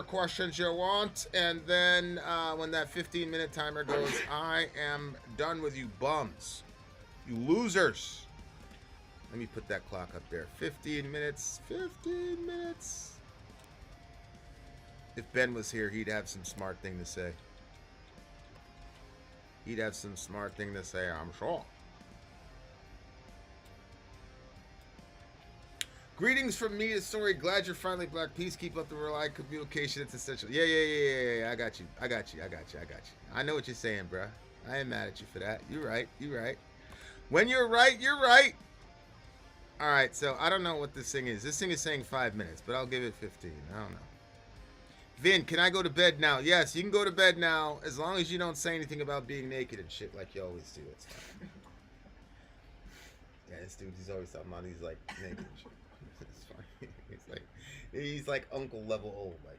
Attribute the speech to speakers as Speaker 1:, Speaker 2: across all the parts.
Speaker 1: questions you want, and then when that 15-minute timer goes, I am done with you bums. You losers. Let me put that clock up there. 15 minutes. 15 minutes. If Ben was here, he'd have some smart thing to say. He'd have some smart thing to say, I'm sure. Greetings from me to Story. Glad you're finally black. Please keep up the reliable communication. It's essential. Yeah. I got you. I know what you're saying, bruh. I ain't mad at you for that. You're right. When you're right, you're right. All right, so I don't know what this thing is. This thing is saying 5 minutes, but I'll give it 15. I don't know. Vin, can I go to bed now? Yes, you can go to bed now, as long as you don't say anything about being naked and shit like you always do. It's fine. Yeah, this dude, he's always talking about he's like naked and shit. It's fine. He's like uncle level old, like.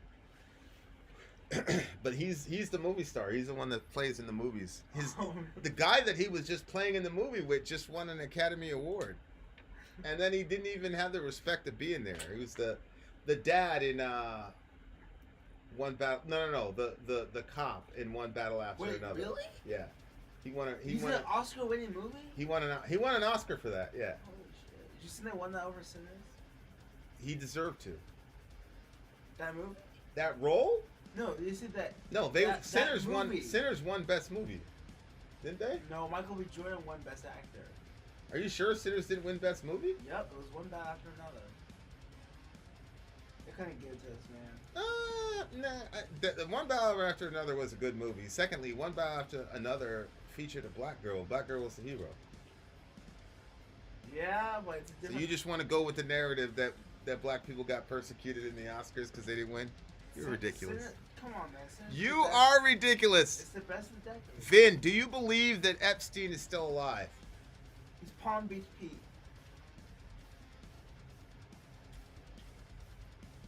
Speaker 1: But he's the movie star. He's the one that plays in the movies. The guy that he was just playing in the movie with just won an Academy Award. And then he didn't even have the respect of being there. He was the dad in One Battle. No. The cop in One Battle After Another.
Speaker 2: Really?
Speaker 1: Yeah.
Speaker 2: He's an Oscar-winning movie.
Speaker 1: He won an Oscar for that. Yeah.
Speaker 2: Holy shit! Did you see they won that over Sinners?
Speaker 1: He deserved to.
Speaker 2: That movie?
Speaker 1: That role?
Speaker 2: No, you see that?
Speaker 1: No, Sinners won. Sinners won Best Movie. Didn't they?
Speaker 2: No, Michael B. Jordan won Best Actor.
Speaker 1: Are you sure Sinners didn't win Best Movie?
Speaker 2: Yep, it was one bad after another. They couldn't give it to us, man.
Speaker 1: The One Battle After Another was a good movie. Secondly, One Battle After Another featured a black girl. Black girl was the hero.
Speaker 2: Yeah, but it's different.
Speaker 1: So you just want to go with the narrative that black people got persecuted in the Oscars because they didn't win? You're ridiculous.
Speaker 2: Come on, man.
Speaker 1: You are ridiculous.
Speaker 2: It's the best of the decade.
Speaker 1: Vin, do you believe that Epstein is still alive?
Speaker 2: He's Palm Beach Pete.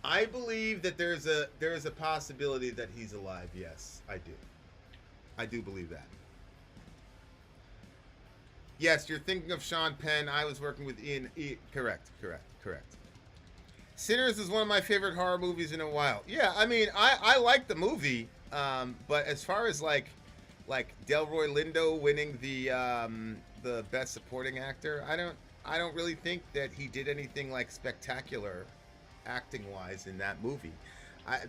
Speaker 1: I believe that there is a possibility that he's alive. Yes, I do. I do believe that. Yes, you're thinking of Sean Penn. I was working with Ian. Correct. Sinners is one of my favorite horror movies in a while. Yeah, I mean, I like the movie, but as far as like Delroy Lindo winning the best supporting actor, I don't really think that he did anything like spectacular acting wise in that movie.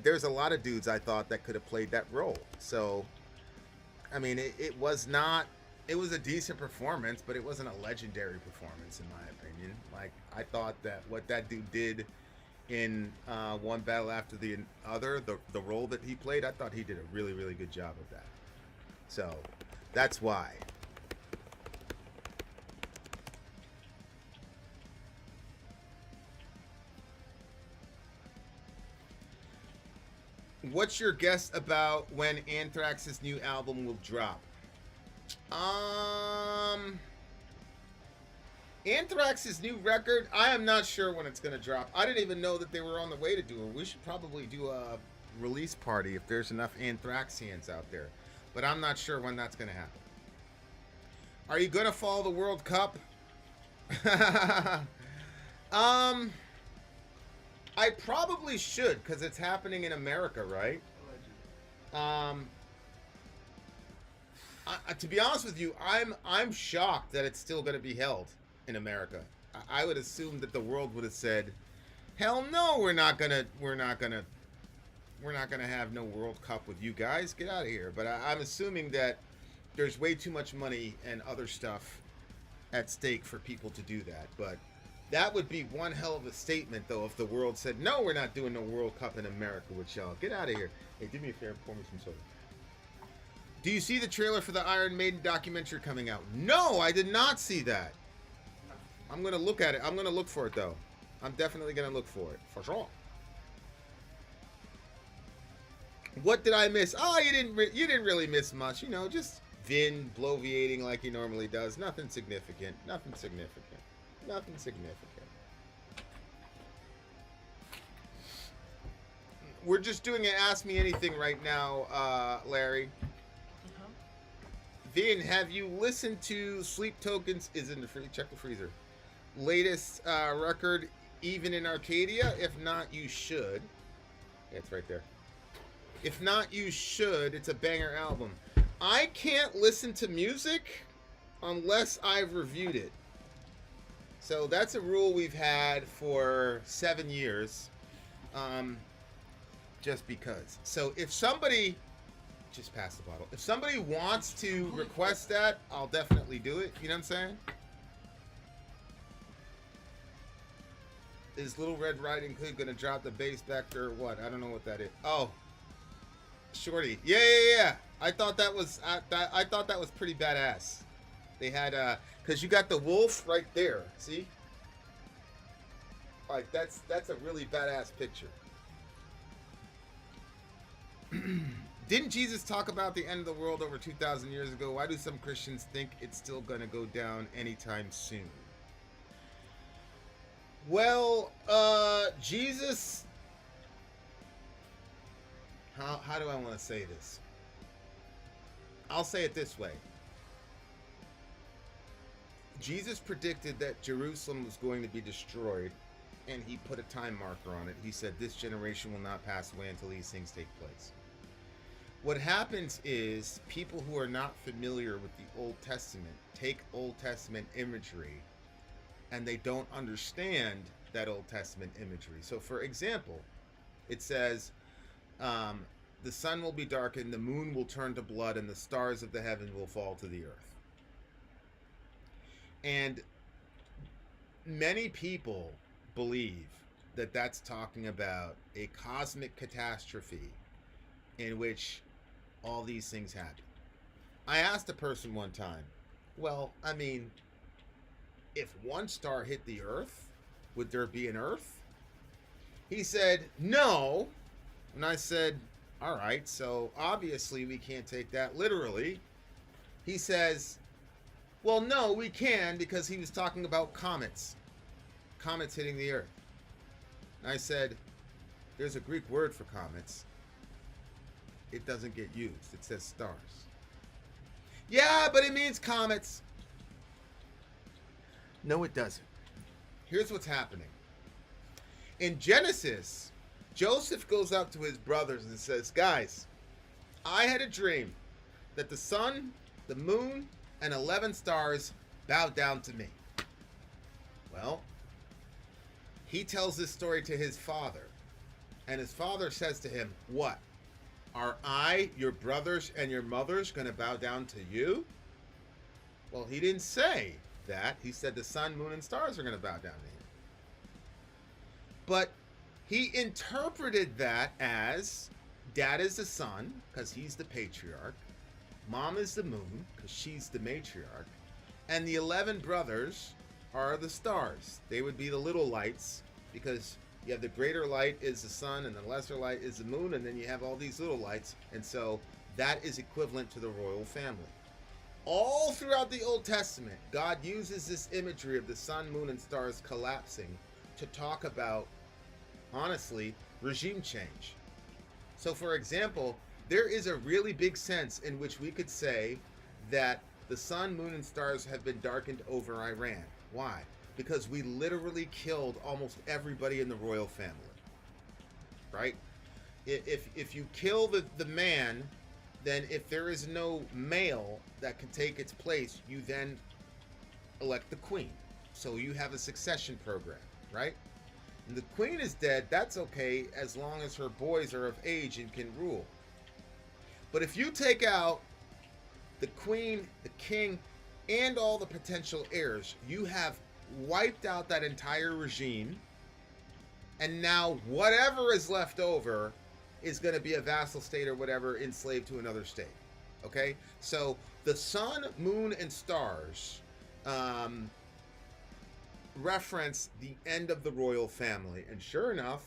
Speaker 1: There's a lot of dudes I thought that could have played that role. So, I mean, it was a decent performance, but it wasn't a legendary performance in my opinion. Like, I thought that what that dude did in One Battle After the Other, the role that he played, I thought he did a really, really good job of that. So, that's why. What's your guess about when Anthrax's new album will drop? Anthrax's new record, I am not sure when it's going to drop. I didn't even know that they were on the way to do it. We should probably do a release party if there's enough Anthraxians out there. But I'm not sure when that's going to happen. Are you going to follow the World Cup? I probably should, because it's happening in America, right? To be honest with you, I'm shocked that it's still going to be held in America. I would assume that the world would have said, "Hell no, we're not gonna have no World Cup with you guys. Get out of here." But I'm assuming that there's way too much money and other stuff at stake for people to do that. But that would be one hell of a statement, though, if the world said, "No, we're not doing no World Cup in America with y'all. Get out of here." Hey, do me a favor, pour me some soda. Do you see the trailer for the Iron Maiden documentary coming out? No, I did not see that. I'm going to look at it. I'm going to look for it, though. I'm definitely going to look for it. For sure. What did I miss? Oh, you didn't really miss much. You know, just Vin bloviating like he normally does. Nothing significant. Nothing significant. Nothing significant. We're just doing an Ask Me Anything right now, Larry. Vin, have you listened to Sleep Tokens? Is in the check the freezer. Latest record, Even in Arcadia? If not, you should. Yeah, it's right there. If not, you should. It's a banger album. I can't listen to music unless I've reviewed it. So that's a rule we've had for 7 years. Um, just because. So if somebody, just pass the bottle. If somebody wants to request that, I'll definitely do it. You know what I'm saying? Is Little Red Riding Hood gonna drop the bass back or what? I don't know what that is. Oh, Shorty. Yeah. I thought that was I thought that was pretty badass. They had cause you got the wolf right there. See? Like that's a really badass picture. Didn't Jesus talk about the end of the world over 2,000 years ago? Why do some Christians think it's still gonna go down anytime soon? Well, Jesus. How do I want to say this? I'll say it this way. Jesus predicted that Jerusalem was going to be destroyed, and he put a time marker on it. He said, this generation will not pass away until these things take place. What happens is people who are not familiar with the Old Testament take Old Testament imagery, and they don't understand that Old Testament imagery. So, for example, it says, the sun will be darkened, the moon will turn to blood, and the stars of the heaven will fall to the earth. And many people believe that that's talking about a cosmic catastrophe in which all these things happen. I asked a person one time, well, I mean, if one star hit the earth, would there be an earth? He said, no. And I said, all right, so obviously we can't take that literally. He says, well, no, we can, because he was talking about comets hitting the earth. And I said, there's a Greek word for comets. It doesn't get used. It says stars. Yeah, but it means comets. No, it doesn't. Here's what's happening. In Genesis, Joseph goes up to his brothers and says, guys, I had a dream that the sun, the moon, and 11 stars bowed down to me. Well, he tells this story to his father. And his father says to him, what? Are I, your brothers, and your mothers going to bow down to you? Well, he didn't say that. He said the sun, moon, and stars are going to bow down to him. But he interpreted that as dad is the sun, because he's the patriarch. Mom is the moon, because she's the matriarch. And the 11 brothers are the stars. They would be the little lights, because you have the greater light is the sun, and the lesser light is the moon, and then you have all these little lights. And so that is equivalent to the royal family. All throughout the Old Testament, God uses this imagery of the sun, moon, and stars collapsing to talk about, honestly, regime change. So, for example, there is a really big sense in which we could say that the sun, moon, and stars have been darkened over Iran. Why? Because we literally killed almost everybody in the royal family. Right? If you kill the man, then if there is no male that can take its place, you then elect the queen. So you have a succession program, right? And the queen is dead, that's okay as long as her boys are of age and can rule. But if you take out the queen, the king, and all the potential heirs, you have wiped out that entire regime. And now whatever is left over is going to be a vassal state or whatever, enslaved to another state. Okay? So the sun, moon, and stars reference the end of the royal family. And sure enough,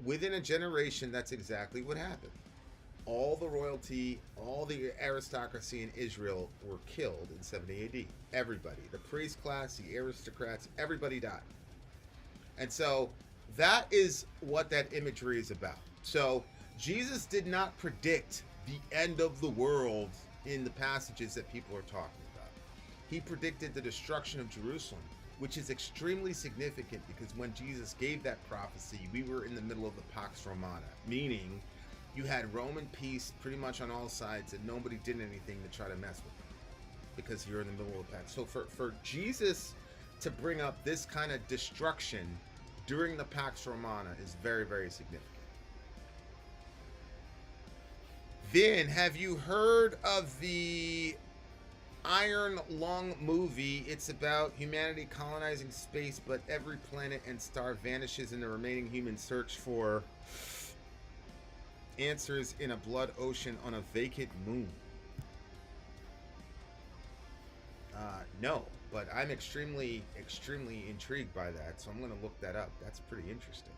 Speaker 1: within a generation, that's exactly what happened. All the royalty, all the aristocracy in Israel were killed in 70 AD. Everybody. The priest class, the aristocrats, everybody died. And so that is what that imagery is about. So Jesus did not predict the end of the world in the passages that people are talking about. He predicted the destruction of Jerusalem, which is extremely significant because when Jesus gave that prophecy, we were in the middle of the Pax Romana, meaning you had Roman peace pretty much on all sides, and nobody did anything to try to mess with it because you're in the middle of the pack. So for Jesus to bring up this kind of destruction during the Pax Romana is very, very significant. Vin, have you heard of the Iron Lung movie? It's about humanity colonizing space, but every planet and star vanishes and the remaining humans search for answers in a blood ocean on a vacant moon. No, but I'm extremely intrigued by that, so I'm going to look that up. That's pretty interesting.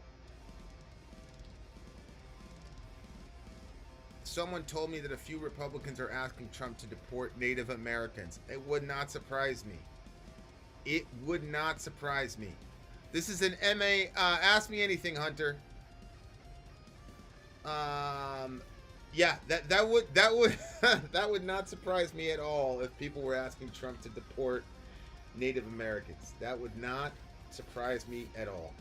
Speaker 1: Someone told me that a few Republicans are asking Trump to deport Native Americans. It would not surprise me. It would not surprise me. This is an MA. Ask me anything, Hunter. Yeah, that would that would not surprise me at all if people were asking Trump to deport Native Americans. That would not surprise me at all.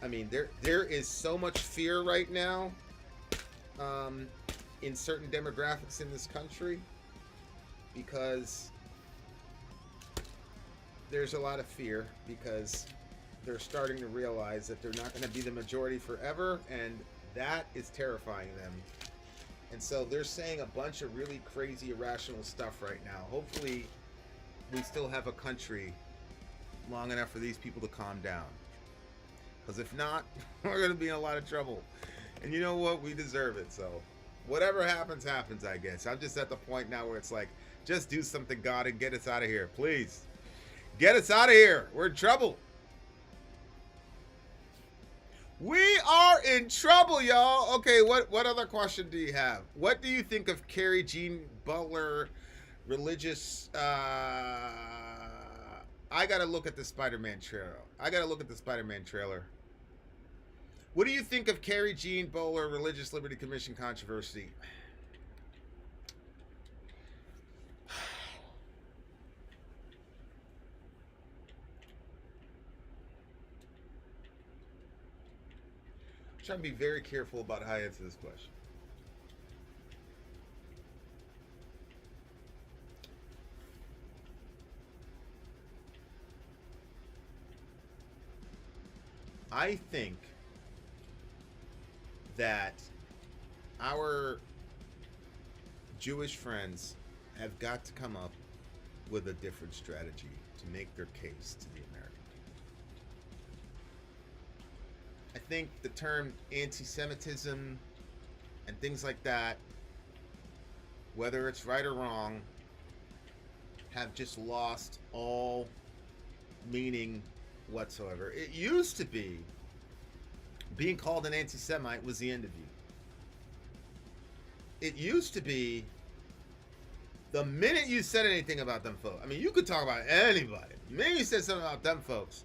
Speaker 1: I mean, there is so much fear right now in certain demographics in this country because there's a lot of fear because they're starting to realize that they're not going to be the majority forever, and that is terrifying them. And so they're saying a bunch of really crazy, irrational stuff right now. Hopefully, we still have a country long enough for these people to calm down. Because if not, we're going to be in a lot of trouble. And you know what? We deserve it. So whatever happens, happens, I guess. I'm just at the point now where it's like, just do something, God, and get us out of here. Please. Get us out of here. We're in trouble. We are in trouble, y'all. Okay, what other question do you have? What do you think of Carrie Jean Butler religious... I gotta look at the Spider-Man trailer. What do you think of Carrie Jean Butler Religious Liberty Commission controversy? I'm trying to be very careful about how I answer this question. I think that our Jewish friends have got to come up with a different strategy to make their case to the American people. I think the term anti-Semitism and things like that, whether it's right or wrong, have just lost all meaning whatsoever. It used to be being called an anti-Semite was the end of you. It used to be the minute you said anything about them folks, I mean, you could talk about anybody. The minute you said something about them folks,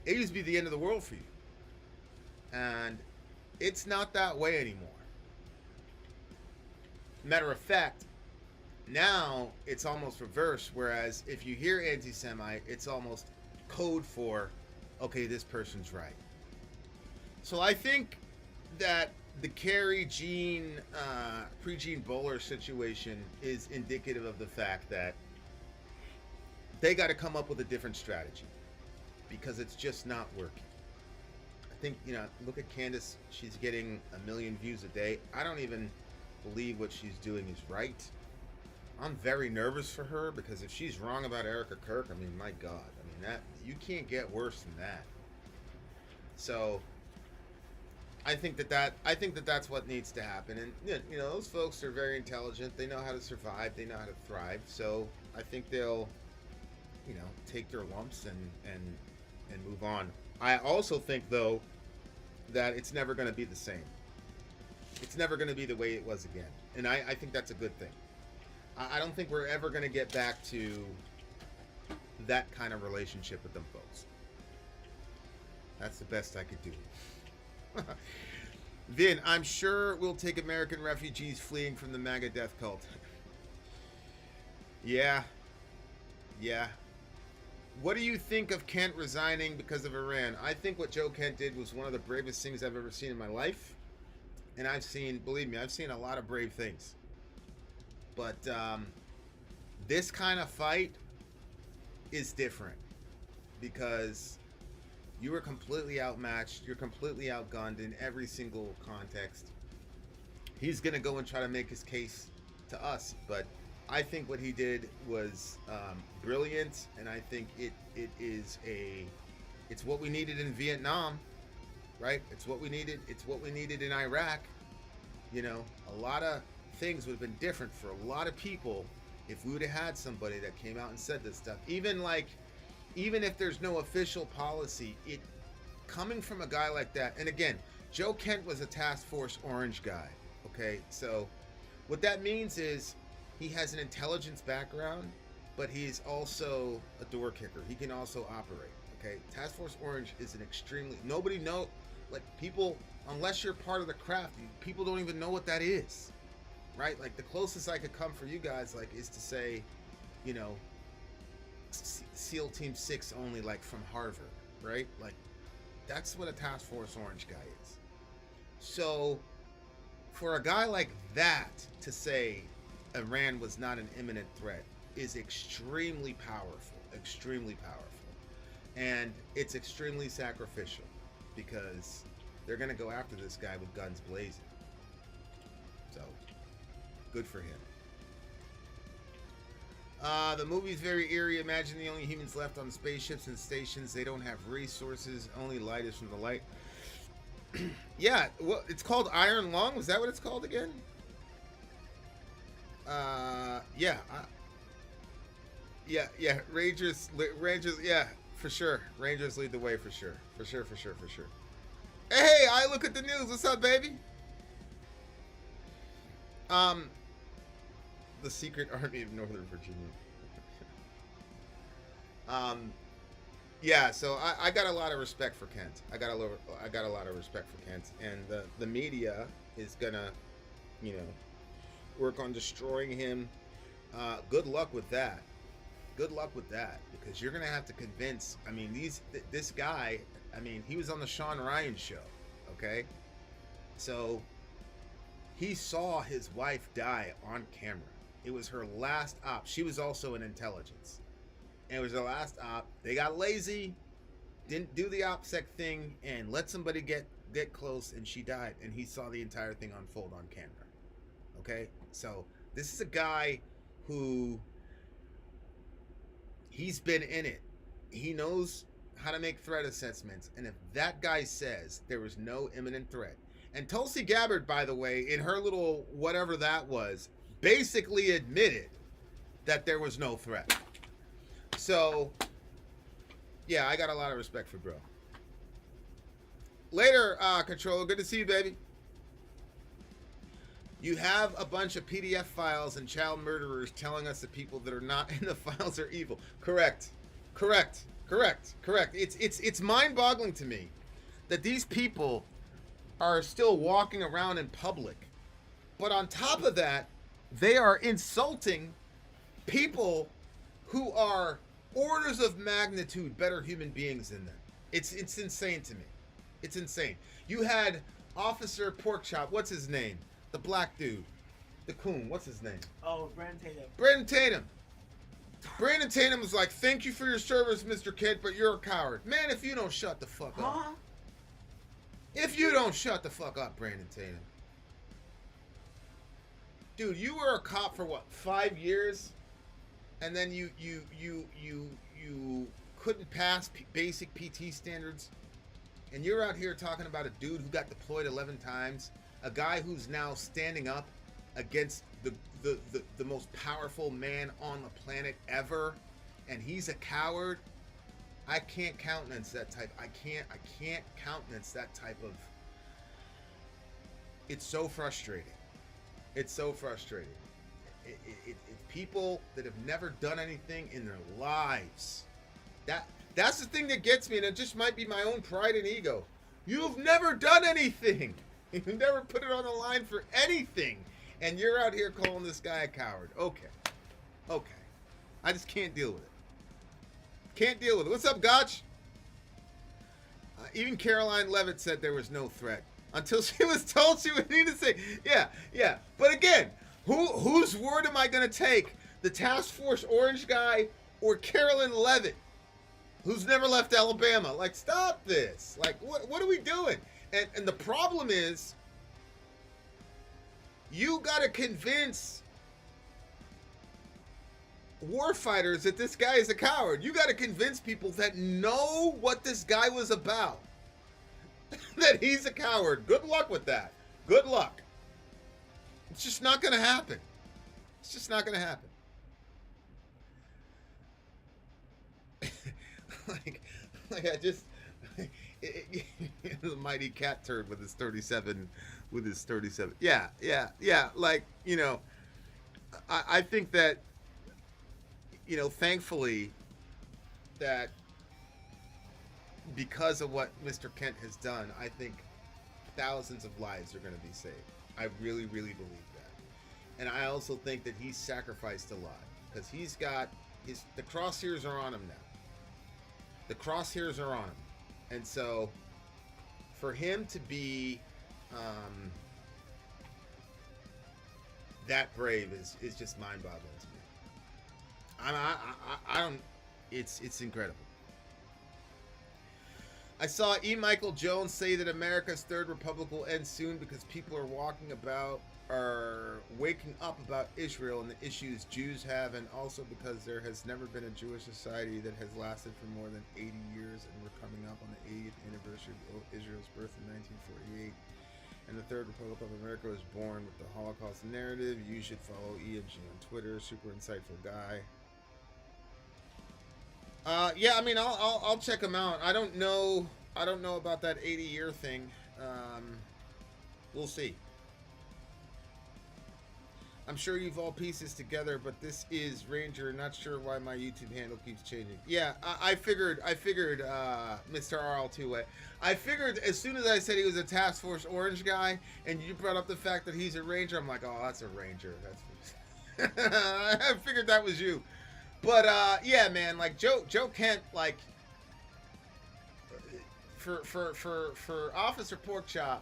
Speaker 1: it used to be the end of the world for you. And it's not that way anymore. Matter of fact, now it's almost reversed, whereas if you hear anti-Semite, it's almost code for, okay, this person's right. So I think that the Carrie Jean, pre-Jean Bowler situation is indicative of the fact that they got to come up with a different strategy because it's just not working. I think, look at Candace. She's getting 1 million views a day. I don't even believe what she's doing is right. I'm very nervous for her because if she's wrong about Erica Kirk, I mean, my God. I mean, that you can't get worse than that. So I think that's what needs to happen. And those folks are very intelligent. They know how to survive. They know how to thrive. So I think they'll, take their lumps and move on. I also think, though, that it's never going to be the same. It's never going to be the way it was again. And I think that's a good thing. I don't think we're ever going to get back to that kind of relationship with them folks. That's the best I could do. Vin, I'm sure we'll take American refugees fleeing from the MAGA death cult. Yeah. What do you think of Kent resigning because of Iran? I think what Joe Kent did was one of the bravest things I've ever seen in my life. And I've seen, believe me, I've seen a lot of brave things. But this kind of fight is different because you were completely outmatched. You're completely outgunned in every single context. He's going to go and try to make his case to us. But I think what he did was brilliant. And I think it's what we needed in Vietnam, right? It's what we needed. It's what we needed in Iraq. You know, a lot of things would have been different for a lot of people if we would have had somebody that came out and said this stuff. Even if there's no official policy, it coming from a guy like that. And again, Joe Kent was a Task Force Orange guy. Okay, so what that means is he has an intelligence background, but he's also a door kicker. He can also operate. Okay, Task Force Orange is an extremely people, unless you're part of the craft, people don't even know what that is, right? Like the closest I could come for you guys is to say, you know, SEAL Team 6 only, like from Harvard, right? Like that's what a Task Force Orange guy is. So for a guy like that to say Iran was not an imminent threat is extremely powerful, and it's extremely sacrificial because they're going to go after this guy with guns blazing. So good for him. The movie's very eerie. Imagine the only humans left on spaceships and stations. They don't have resources. Only light is from the light. Yeah, well, it's called Iron Lung. Was that what it's called again? Yeah. Yeah. Rangers. Yeah, for sure. Rangers lead the way for sure. For sure. Hey, I look at the news. What's up, baby? The Secret Army of Northern Virginia. Yeah, so I got a lot of respect for Kent. I got a lot of respect for Kent, and the media is gonna, you know, work on destroying him. Good luck with that. Because you're gonna have to convince. I mean, this guy. I mean, he was on the Sean Ryan show. Okay, so he saw his wife die on camera. It was her last op. She was also in intelligence. And it was her last op. They got lazy, didn't do the OPSEC thing, and let somebody get close, and she died. And he saw the entire thing unfold on camera. Okay? So this is a guy who, he's been in it. He knows how to make threat assessments. And if that guy says there was no imminent threat, and Tulsi Gabbard, by the way, in her little whatever that was, basically admitted that there was no threat. So, yeah, I got a lot of respect for bro. Later, Controller, good to see you, baby. You have a bunch of PDF files and child murderers telling us that people that are not in the files are evil. Correct. It's mind-boggling to me that these people are still walking around in public. But on top of that, they are insulting people who are orders of magnitude better human beings than them. It's insane to me. It's insane. You had Officer Porkchop, what's his name? The black dude. The coon, what's his name?
Speaker 2: Oh, Brandon Tatum.
Speaker 1: Brandon Tatum was like, thank you for your service, Mr. Kent, but you're a coward. Man, if you don't shut the fuck up.
Speaker 2: Huh?
Speaker 1: If you don't shut the fuck up, Brandon Tatum. Dude, you were a cop for what, 5 years? And then you couldn't pass basic PT standards? And you're out here talking about a dude who got deployed 11 times, a guy who's now standing up against the most powerful man on the planet ever, and he's a coward. I can't countenance that type. I can't countenance that type of. It's so frustrating. It's people that have never done anything in their lives. That's the thing that gets me, and it just might be my own pride and ego. You've never done anything. You've never put it on the line for anything, and you're out here calling this guy a coward. Okay. I just can't deal with it. Can't deal with it. What's up, Gotch? Even Caroline Levitt said there was no threat until she was told she would need to say, yeah, yeah. But again, whose word am I going to take? The Task Force Orange guy or Carolyn Levitt, who's never left Alabama? Like, stop this. Like, what are we doing? And the problem is, you got to convince warfighters that this guy is a coward. You got to convince people that know what this guy was about that he's a coward. Good luck with that. Good luck. It's just not going to happen. It's just not going to happen. like I just the mighty cat turd with his 37 yeah like, you know, I think that, you know, thankfully that because of what Mr. Kent has done, I think thousands of lives are going to be saved. I really believe that. And I also think that he's sacrificed a lot because he's got the crosshairs are on him now. The crosshairs are on him. And so for him to be that brave is just mind-boggling to me. I don't. It's incredible. I saw E. Michael Jones say that America's Third Republic will end soon because people are waking up about Israel and the issues Jews have, and also because there has never been a Jewish society that has lasted for more than 80 years, and we're coming up on the 80th anniversary of Israel's birth in 1948. And the Third Republic of America was born with the Holocaust narrative. You should follow E&G on Twitter. Super insightful guy. Yeah, I mean, I'll check him out. I don't know about that 80-year thing. We'll see. I'm sure you've all pieces together, but this is Ranger. Not sure why my YouTube handle keeps changing. Yeah, I figured, Mr. RL2. I figured as soon as I said he was a Task Force Orange guy, and you brought up the fact that he's a Ranger, I'm like, oh, that's a Ranger. That's. I figured that was you. But yeah, man, like Joe Kent, like for Officer Porkchop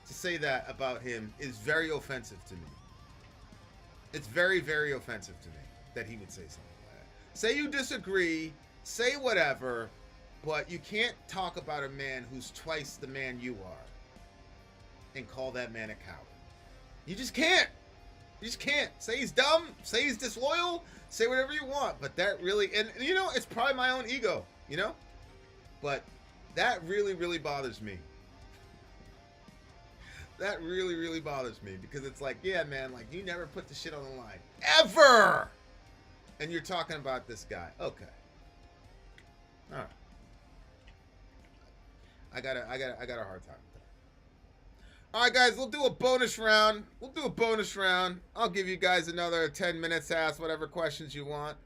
Speaker 1: to say that about him is very offensive to me. It's very offensive to me that he would say something like that. Say you disagree, say whatever, but you can't talk about a man who's twice the man you are and call that man a coward. You just can't. You just can't. Say he's dumb, say he's disloyal, say whatever you want, but that really, and you know, it's probably my own ego, you know? But that really bothers me. That really bothers me because it's like, yeah, man, like you never put the shit on the line ever, and you're talking about this guy. Okay, all right. I got a hard time with that. All right, guys, we'll do a bonus round. I'll give you guys another 10 minutes to ask whatever questions you want.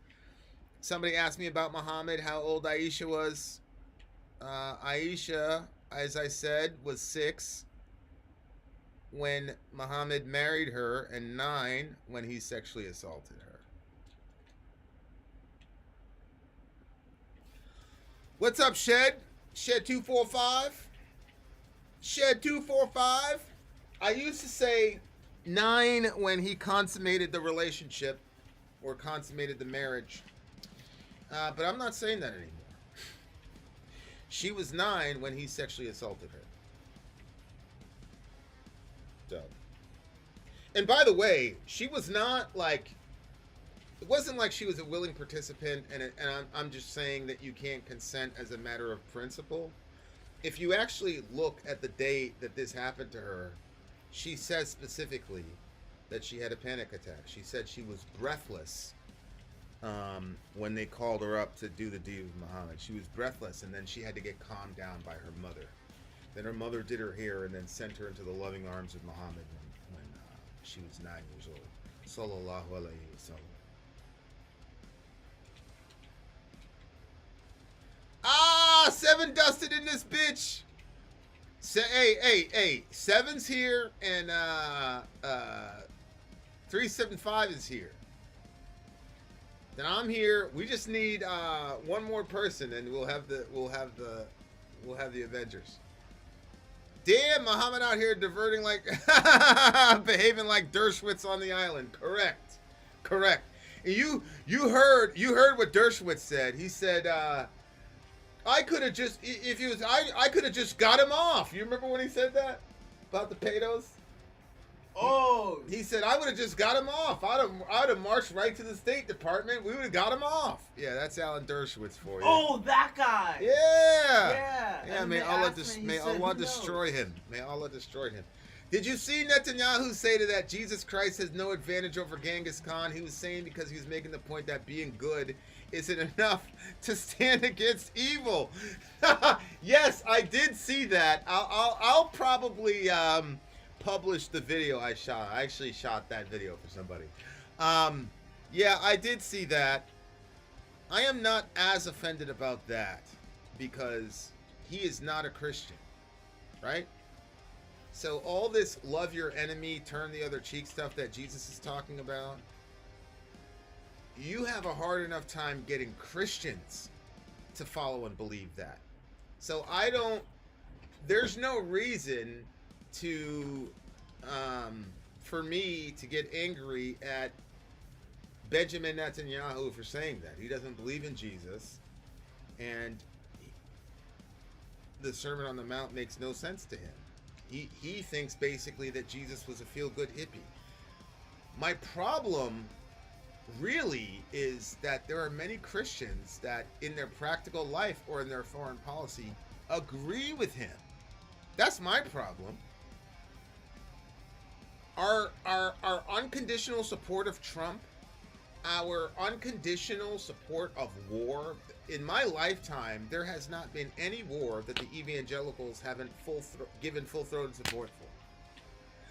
Speaker 1: Somebody asked me about Muhammad, how old Aisha was. Aisha, as I said, was 6 when Muhammad married her, and 9 when he sexually assaulted her. What's up, Shed? Shed 245? Shed 245? I used to say 9 when he consummated the relationship or consummated the marriage. But I'm not saying that anymore. She was 9 when he sexually assaulted her. So. And by the way, she was not like, it wasn't like she was a willing participant, and I'm just saying that you can't consent as a matter of principle. If you actually look at the date that this happened to her, she says specifically that she had a panic attack. She said she was breathless when they called her up to do the deed with Muhammad. She was breathless, and then she had to get calmed down by her mother. Then her mother did her hair and then sent her into the loving arms of Muhammad when she was 9 years old. Sallallahu alayhi wa sallam. Ah, 7 dusted in this bitch. Hey, 7's here and 375 is here. Then I'm here. We just need one more person, and we'll have the Avengers. Damn, Muhammad out here diverting like behaving like Dershowitz on the island. Correct, correct. And you heard what Dershowitz said. He said, I could have just if he was I could have just got him off. You remember when he said that about the pedos?
Speaker 2: Oh,
Speaker 1: He said, I would have just got him off. I'd have marched right to the State Department. We would have got him off. Yeah, that's Alan Dershowitz for you.
Speaker 2: oh, that guy.
Speaker 1: Yeah.
Speaker 2: Yeah.
Speaker 1: Yeah,
Speaker 2: And
Speaker 1: may
Speaker 2: they
Speaker 1: Allah,
Speaker 2: asked me, he
Speaker 1: may
Speaker 2: said,
Speaker 1: Allah
Speaker 2: "Who
Speaker 1: destroy
Speaker 2: knows?"
Speaker 1: him. May Allah destroy him. Did you see Netanyahu say to that Jesus Christ has no advantage over Genghis Khan? He was saying because he was making the point that being good isn't enough to stand against evil. Yes, I did see that. I'll probably publish the video I shot. I actually shot that video for somebody. Yeah, I did see that. I am not as offended about that because he is not a Christian, right? So all this love your enemy, turn the other cheek stuff that Jesus is talking about, you have a hard enough time getting Christians to follow and believe that. So there's no reason to, for me to get angry at Benjamin Netanyahu for saying that. He doesn't believe in Jesus, and the Sermon on the Mount makes no sense to him. He thinks basically that Jesus was a feel-good hippie. My problem really is that there are many Christians that in their practical life or in their foreign policy agree with him. That's my problem. Our unconditional support of Trump, our unconditional support of war, in my lifetime, there has not been any war that the evangelicals haven't given full-throated support for.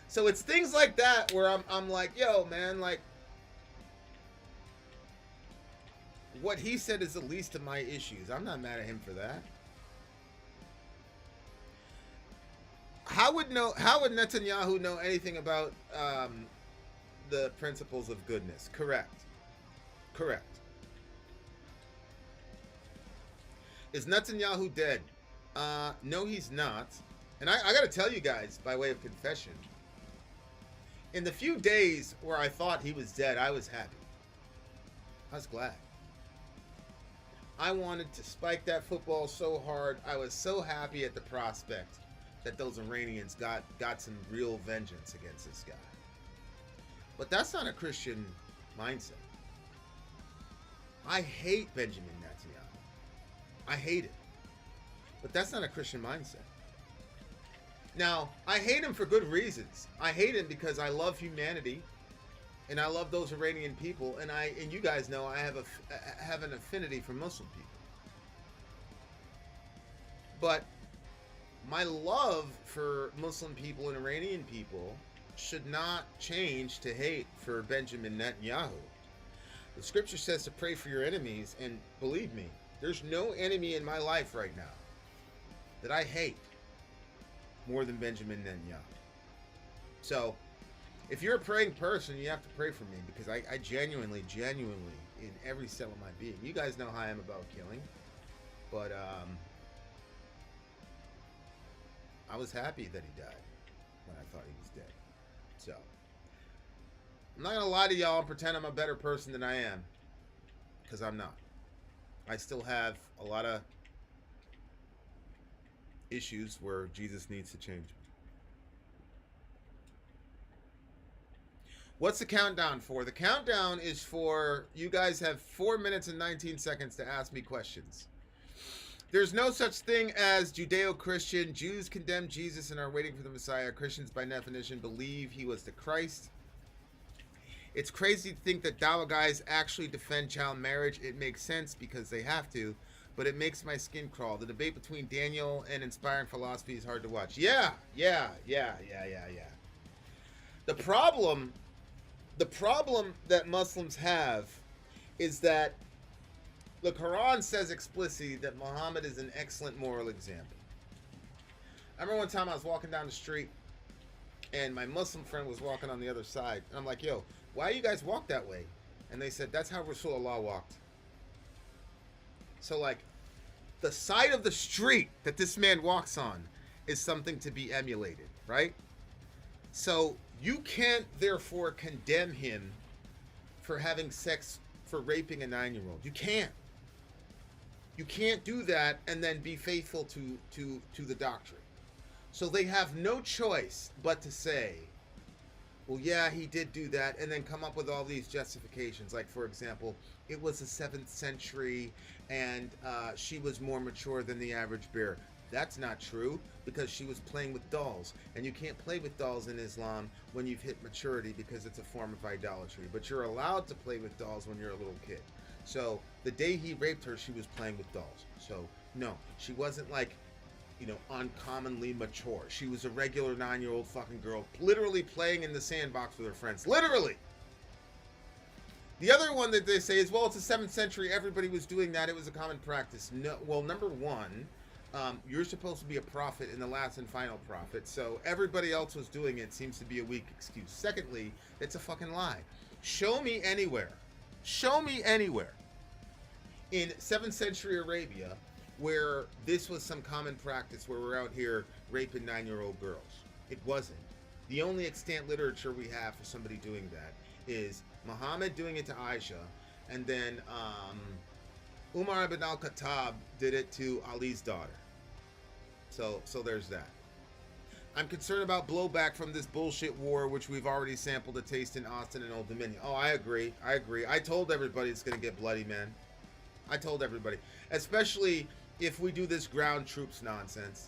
Speaker 1: So it's things like that where I'm like, yo, man, like, what he said is the least of my issues. I'm not mad at him for that. How would Netanyahu know anything about the principles of goodness? Correct. Is Netanyahu dead? No, he's not. And I got to tell you guys, by way of confession, in the few days where I thought he was dead, I was happy. I was glad. I wanted to spike that football so hard. I was so happy at the prospect that those Iranians got some real vengeance against this guy. But that's not a Christian mindset. I hate Benjamin Netanyahu. I hate it. But that's not a Christian mindset. Now, I hate him for good reasons. I hate him because I love humanity, and I love those Iranian people, and you guys know I have an affinity for Muslim people. But my love for Muslim people and Iranian people should not change to hate for Benjamin Netanyahu. The scripture says to pray for your enemies, and believe me, there's no enemy in my life right now that I hate more than Benjamin Netanyahu. So, if you're a praying person, you have to pray for me, because I genuinely, in every cell of my being, you guys know how I am about killing, but I was happy that he died when I thought he was dead. So, I'm not going to lie to y'all and pretend I'm a better person than I am, because I'm not. I still have a lot of issues where Jesus needs to change me. What's the countdown for? The countdown is for, you guys have 4 minutes and 19 seconds to ask me questions. There's no such thing as Judeo-Christian. Jews condemn Jesus and are waiting for the Messiah. Christians, by definition, believe he was the Christ. It's crazy to think that Dawa guys actually defend child marriage. It makes sense because they have to, but it makes my skin crawl. The debate between Daniel and inspiring philosophy is hard to watch. Yeah. The problem that Muslims have is that the Quran says explicitly that Muhammad is an excellent moral example. I remember one time I was walking down the street and my Muslim friend was walking on the other side, and I'm like, yo, why you guys walk that way? And they said, that's how Rasulullah walked. So, like, the side of the street that this man walks on is something to be emulated, right? So, you can't, therefore, condemn him for having sex, for raping a 9-year-old. You can't. You can't do that and then be faithful to the doctrine. So they have no choice but to say, well, yeah, he did do that, and then come up with all these justifications. Like, for example, it was the 7th century, and she was more mature than the average bear. That's not true, because she was playing with dolls. And you can't play with dolls in Islam when you've hit maturity, because it's a form of idolatry. But you're allowed to play with dolls when you're a little kid. So the day he raped her, she was playing with dolls. So, no, she wasn't like, you know, uncommonly mature. She was a regular 9-year-old fucking girl, literally playing in the sandbox with her friends. Literally! The other one that they say is, well, it's the 7th century, everybody was doing that, it was a common practice. No, well, number one, you're supposed to be a prophet and the last and final prophet, so everybody else was doing it seems to be a weak excuse. Secondly, it's a fucking lie. Show me anywhere in 7th century Arabia where this was some common practice, where we're out here raping 9-year-old girls. It wasn't. The only extant literature we have for somebody doing that is Muhammad doing it to Aisha, and then Umar ibn al-Khattab did it to Ali's daughter. So there's that. I'm concerned about blowback from this bullshit war, which we've already sampled a taste in Austin and Old Dominion. Oh, I agree. I told everybody it's going to get bloody, man. I told everybody. Especially if we do this ground troops nonsense.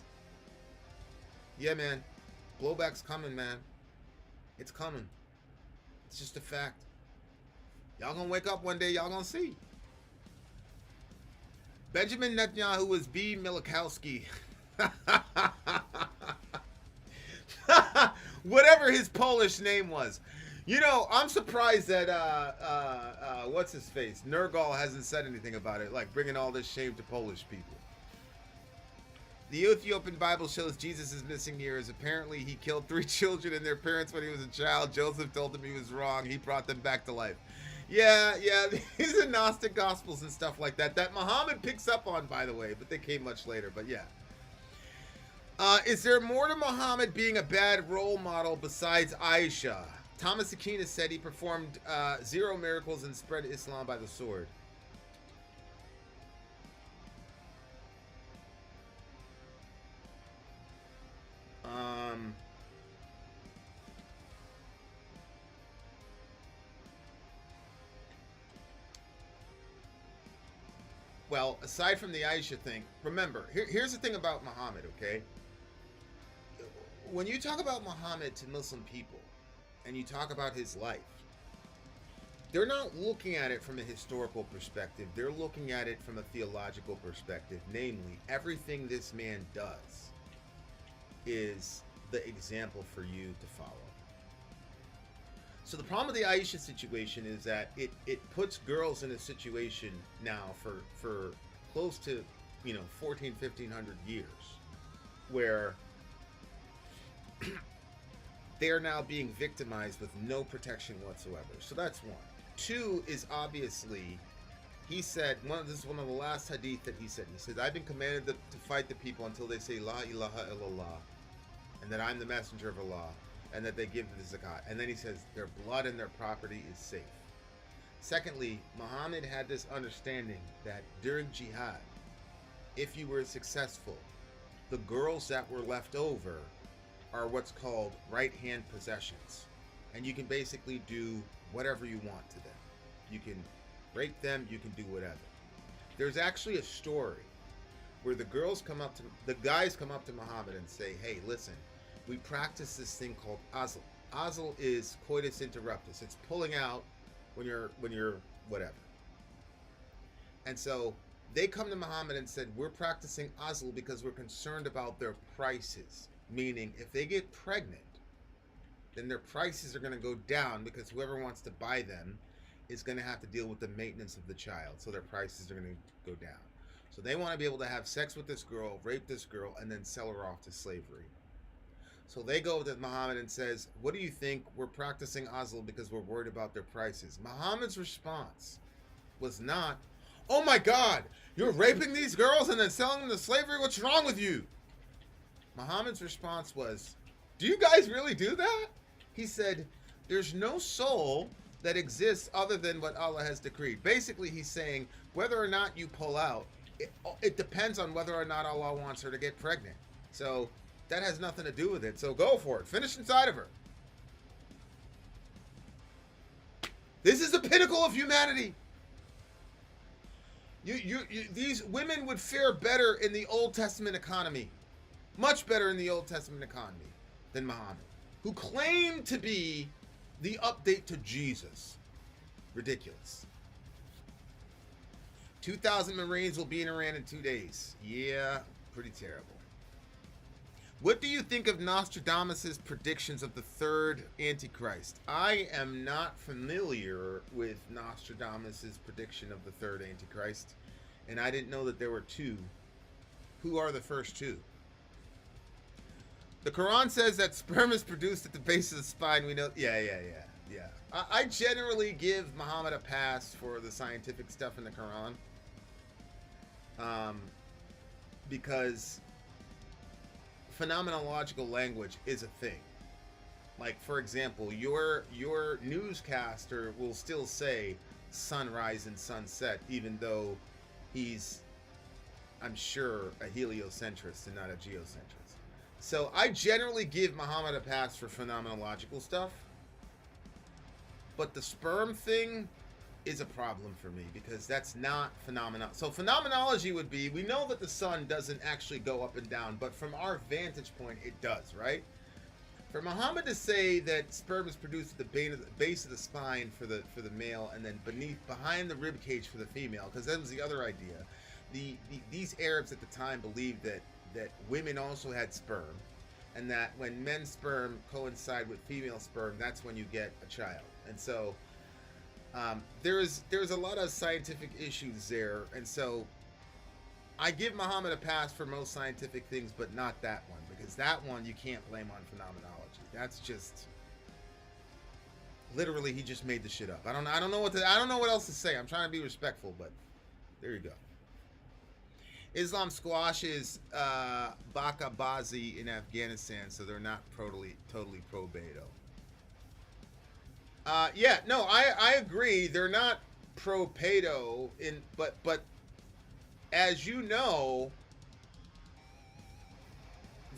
Speaker 1: Yeah, man. Blowback's coming, man. It's coming. It's just a fact. Y'all gonna wake up one day, y'all gonna see. Benjamin Netanyahu was B. Milikowski. Whatever his Polish name was. You know, I'm surprised that, what's his face? Nergal hasn't said anything about it, like bringing all this shame to Polish people. The Ethiopian Bible shows Jesus' missing years. Apparently, he killed 3 children and their parents when he was a child. Joseph told him he was wrong. He brought them back to life. Yeah, these are Gnostic Gospels and stuff like that. That Muhammad picks up on, by the way, but they came much later, but yeah. Is there more to Muhammad being a bad role model besides Aisha? Thomas Aquinas said he performed 0 miracles and spread Islam by the sword. Well, aside from the Aisha thing, remember, here's the thing about Muhammad, okay? When you talk about Muhammad to Muslim people, and you talk about his life, they're not looking at it from a historical perspective. They're looking at it from a theological perspective. Namely, everything this man does is the example for you to follow. So the problem with the Aisha situation is that it puts girls in a situation now for close to, 1,1500 years, where they are now being victimized with no protection whatsoever. So that's one. 2 is obviously, he said, this is one of the last hadith that he said. He said, I've been commanded to fight the people until they say La ilaha illallah, and that I'm the messenger of Allah, and that they give the zakat. And then he says their blood and their property is safe. Secondly, Muhammad had this understanding that during jihad, if you were successful, the girls that were left over are what's called right-hand possessions. And you can basically do whatever you want to them. You can rape them, you can do whatever. There's actually a story where the guys come up to Muhammad and say, hey, listen, we practice this thing called azl. Azl is coitus interruptus. It's pulling out when you're whatever. And so they come to Muhammad and said, we're practicing azl because we're concerned about their prices. Meaning, if they get pregnant, then their prices are going to go down because whoever wants to buy them is going to have to deal with the maintenance of the child. So their prices are going to go down. So they want to be able to have sex with this girl, rape this girl, and then sell her off to slavery. So they go to Muhammad and says, "What do you think? We're practicing Azl because we're worried about their prices." Muhammad's response was not, "Oh my God, you're raping these girls and then selling them to slavery? What's wrong with you?" Muhammad's response was, "Do you guys really do that?" He said, "There's no soul that exists other than what Allah has decreed." Basically, he's saying whether or not you pull out, it depends on whether or not Allah wants her to get pregnant. So that has nothing to do with it. So go for it. Finish inside of her. This is the pinnacle of humanity. These women would fare better in the Old Testament economy. Much better in the Old Testament economy than Muhammad, who claimed to be the update to Jesus. Ridiculous. 2,000 Marines will be in Iran in 2 days. Yeah, pretty terrible. What do you think of Nostradamus' predictions of the third Antichrist? I am not familiar with Nostradamus' prediction of the third Antichrist, and I didn't know that there were two. Who are the first two? The Quran says that sperm is produced at the base of the spine. We know. Yeah. I generally give Muhammad a pass for the scientific stuff in the Quran, because phenomenological language is a thing. Like, for example, your newscaster will still say sunrise and sunset, even though he's, I'm sure, a heliocentrist and not a geocentrist. So I generally give Muhammad a pass for phenomenological stuff. But the sperm thing is a problem for me because that's not phenomenon. So phenomenology would be, we know that the sun doesn't actually go up and down, but from our vantage point, it does, right? For Muhammad to say that sperm is produced at the base of the spine for the male, and then behind the rib cage for the female, because that was the other idea. These Arabs at the time believed that women also had sperm, and that when men's sperm coincide with female sperm, that's when you get a child. And so there's a lot of scientific issues there, and so I give Muhammad a pass for most scientific things, but not that one, because that one you can't blame on phenomenology. That's just literally, he just made the shit up. I don't know what else to say. I'm trying to be respectful, but there you go. Islam squashes Bakabazi in Afghanistan, so they're not totally pro-Beto. Yeah, no, I agree. They're not pro-pedo, but as you know,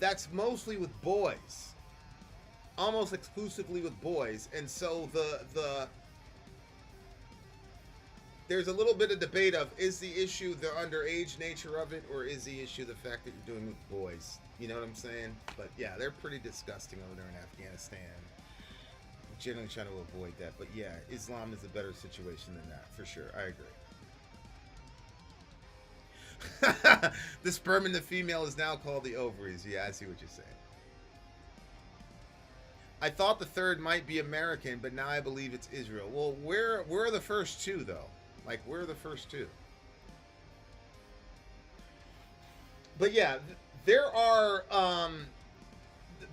Speaker 1: that's mostly with boys, almost exclusively with boys, and so there's a little bit of debate of, is the issue the underage nature of it, or is the issue the fact that you're doing with boys? You know what I'm saying? But yeah, they're pretty disgusting over there in Afghanistan. Generally trying to avoid that, but yeah, Islam is a better situation than that, for sure. I agree. The sperm in the female is now called the ovaries. Yeah, I see what you're saying. I thought the third might be American, but now I believe it's Israel. Well, where are the first two, though? Like, where are the first two? But yeah, there are,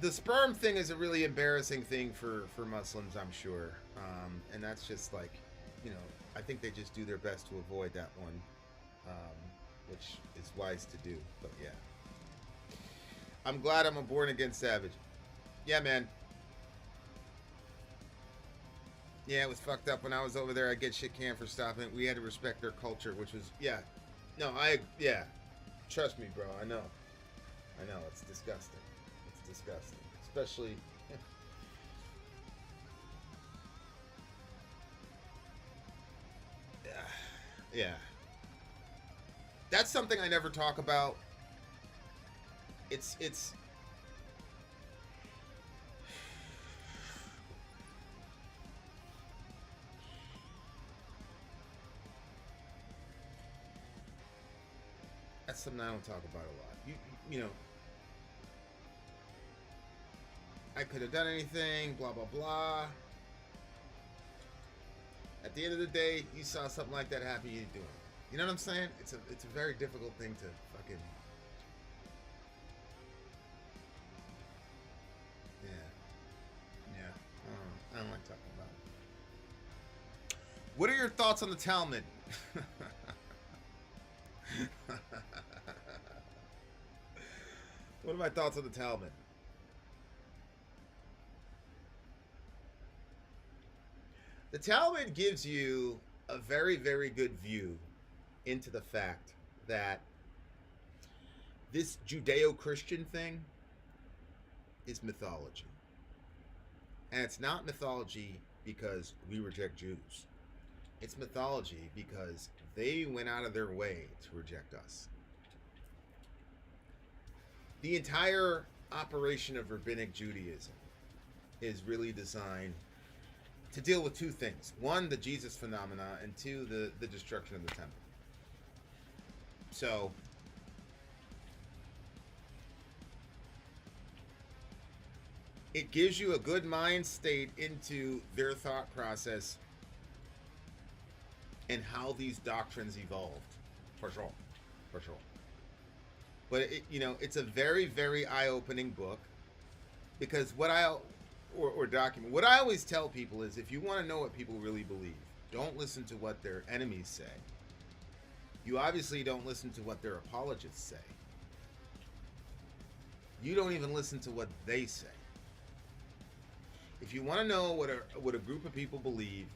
Speaker 1: the sperm thing is a really embarrassing thing for Muslims, I'm sure. And that's just like, you know, I think they just do their best to avoid that one, which is wise to do. But yeah, I'm glad I'm a born-again savage. Yeah, man. Yeah, it was fucked up when I was over there. I get shit canned for stopping it. We had to respect their culture, which was, yeah. No, yeah. Trust me, bro. I know. It's disgusting. It's disgusting. Especially... yeah. That's something I never talk about. It's that's something I don't talk about a lot. You know, I could have done anything, blah blah blah. At the end of the day, you saw something like that happen, you didn't do it. You know what I'm saying? It's a very difficult thing to fucking... What are your thoughts on the Talmud? What are my thoughts on the Talmud? The Talmud gives you a very, very good view into the fact that this Judeo-Christian thing is mythology. And it's not mythology because we reject Jews. It's mythology because they went out of their way to reject us. The entire operation of Rabbinic Judaism is really designed to deal with two things. One, the Jesus phenomena, and two, the destruction of the temple. So, it gives you a good mind state into their thought process and how these doctrines evolved. For sure. For sure. But, it's a very, very eye-opening book because what I always tell people is if you want to know what people really believe, don't listen to what their enemies say. You obviously don't listen to what their apologists say. You don't even listen to what they say. If you want to know what a group of people believe,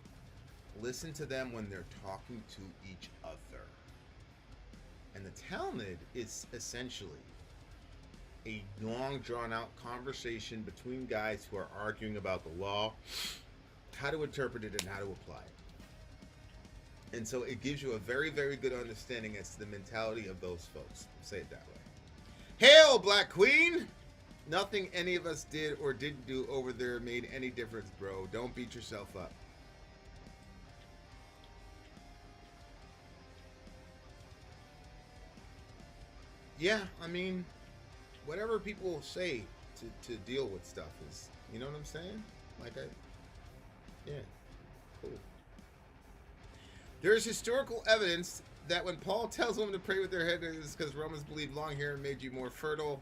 Speaker 1: listen to them when they're talking to each other. And the Talmud is essentially a long, drawn-out conversation between guys who are arguing about the law, how to interpret it, and how to apply it. And so it gives you a very, very good understanding as to the mentality of those folks. I'll say it that way. Hail, Black Queen! Nothing any of us did or didn't do over there made any difference, bro. Don't beat yourself up. Yeah, I mean, whatever people say to deal with stuff is, you know what I'm saying? Yeah, cool. There is historical evidence that when Paul tells women to pray with their head, it is because Romans believed long hair made you more fertile,